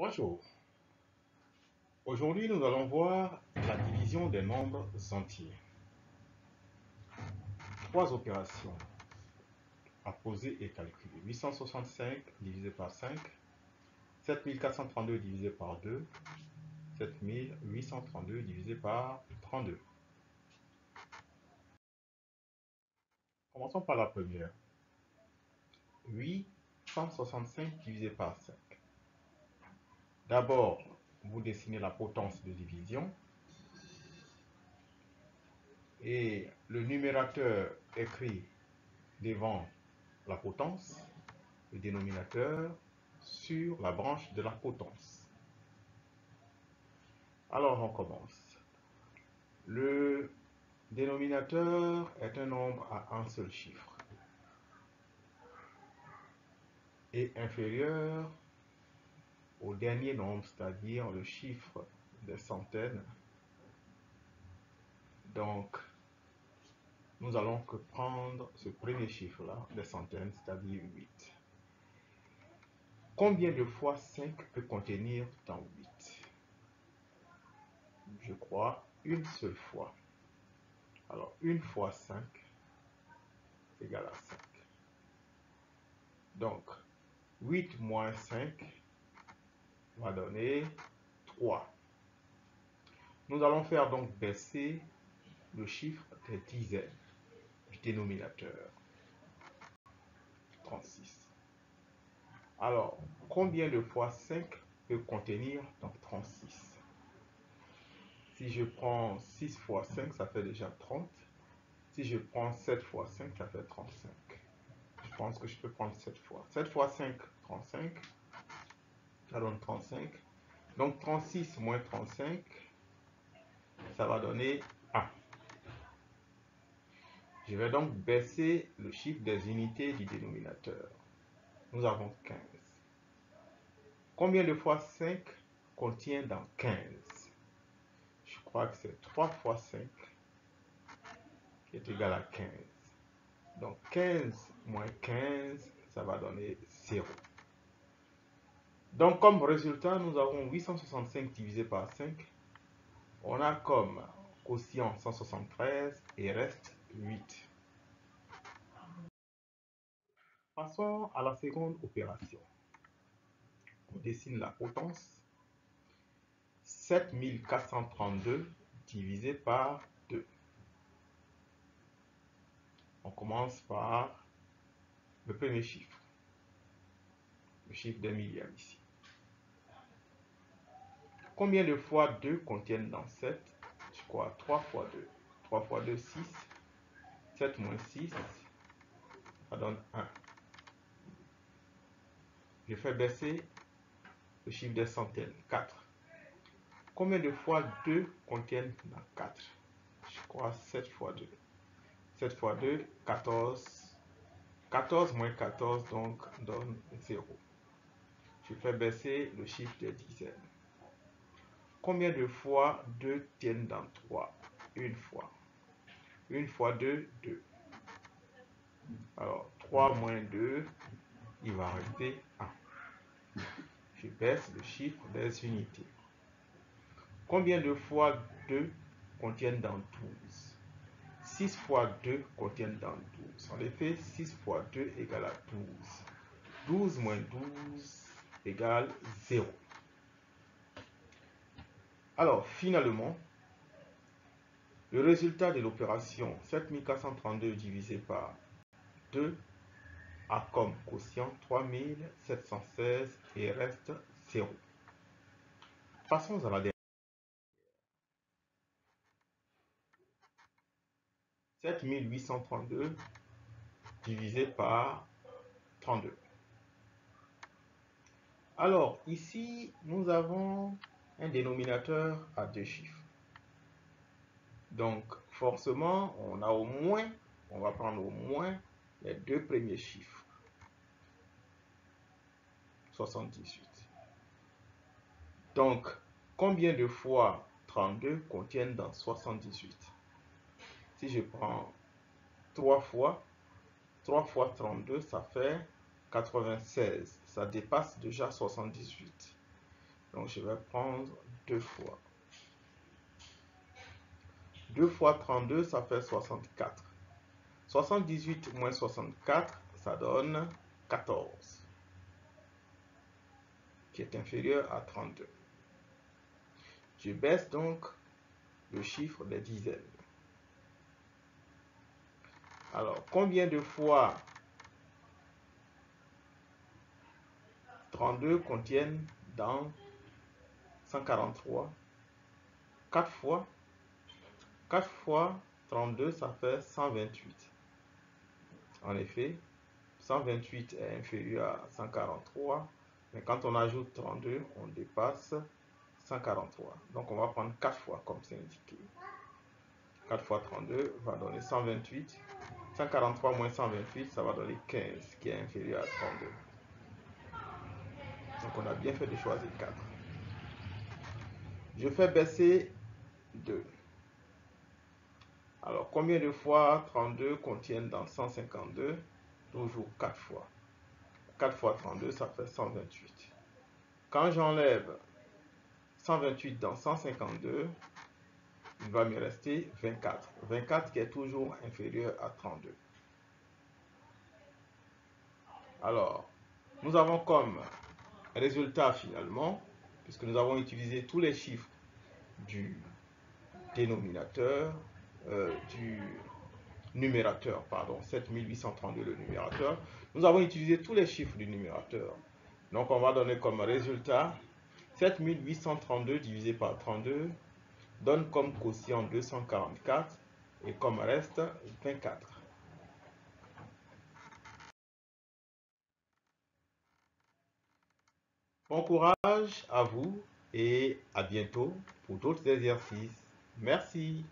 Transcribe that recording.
Bonjour. Aujourd'hui, nous allons voir la division des nombres entiers. Trois opérations à poser et calculer. 865 divisé par 5, 7432 divisé par 2, 7832 divisé par 32. Commençons par la première. 865 divisé par 5. D'abord, vous dessinez la potence de division et le numérateur écrit devant la potence, le dénominateur sur la branche de la potence. Alors on commence. Le dénominateur est un nombre à un seul chiffre et inférieur au dernier nombre, c'est-à-dire le chiffre des centaines. Donc, nous allons que prendre ce premier chiffre-là, des centaines, c'est-à-dire 8. Combien de fois 5 peut contenir dans 8? Je crois une seule fois. Alors, 1 fois 5 égale à 5. Donc, 8 moins 5 va donner 3. Nous allons faire donc baisser le chiffre des dizaines du dénominateur. 36. Alors, combien de fois 5 peut contenir donc 36? Si je prends 6 fois 5, ça fait déjà 30. Si je prends 7 fois 5, ça fait 35. Je pense que je peux prendre 7 fois. 7 fois 5, 35. Ça donne 35. Donc 36 moins 35, ça va donner 1. Je vais donc baisser le chiffre des unités du dénominateur. Nous avons 15. Combien de fois 5 contient dans 15? Je crois que c'est 3 fois 5 qui est égal à 15. Donc 15 moins 15, ça va donner 0. Donc comme résultat, nous avons 865 divisé par 5. On a comme quotient 173 et reste 8. Passons à la seconde opération. On dessine la potence. 7432 divisé par 2. On commence par le premier chiffre. Le chiffre des milliards ici. Combien de fois 2 contiennent dans 7? Je crois 3 fois 2. 3 fois 2, 6. 7 moins 6, ça donne 1. Je fais baisser le chiffre des centaines. 4. Combien de fois 2 contiennent dans 4? Je crois 7 fois 2. 7 fois 2, 14. 14 moins 14 donc donne 0. Je fais baisser le chiffre des dizaines. Combien de fois 2 tiennent dans 3? Une fois. 1 fois 2, 2. Alors, 3 moins 2, il va rester 1. Je baisse le chiffre des unités. Combien de fois 2 contiennent dans 12? 6 fois 2 contiennent dans 12. En effet, 6 fois 2 égale à 12. 12 moins 12 égale 0. Alors, finalement, le résultat de l'opération 7432 divisé par 2 a comme quotient 3716 et reste 0. Passons à la dernière. 7832 divisé par 32. Alors, ici, nous avons un dénominateur à 2 chiffres. Donc, forcément, on va prendre au moins les 2 premiers chiffres. 78. Donc, combien de fois 32 contiennent dans 78? Si je prends 3 fois 32, ça fait 96. Ça dépasse déjà 78. Donc, je vais prendre 2 fois. 2 fois 32, ça fait 64. 78 moins 64, ça donne 14, qui est inférieur à 32. Je baisse donc le chiffre des dizaines. Alors, combien de fois 32 contiennent dans 143? 4 fois. 4 fois 32, ça fait 128. En effet, 128 est inférieur à 143, mais quand on ajoute 32, on dépasse 143. Donc on va prendre 4 fois comme c'est indiqué. 4 fois 32 va donner 128. 143 moins 128, ça va donner 15, qui est inférieur à 32. Donc on a bien fait de choisir 4. Je fais baisser 2. Alors combien de fois 32 contiennent dans 152? Toujours 4 fois. 4 fois 32, ça fait 128. Quand j'enlève 128 dans 152, il va me rester 24. 24 qui est toujours inférieur à 32. Alors, nous avons comme résultat finalement, puisque nous avons utilisé tous les chiffres du dénominateur, du numérateur, pardon, 7832 le numérateur, nous avons utilisé tous les chiffres du numérateur. Donc on va donner comme résultat 7832 divisé par 32 donne comme quotient 244 et comme reste 24. Bon courage à vous et à bientôt pour d'autres exercices. Merci.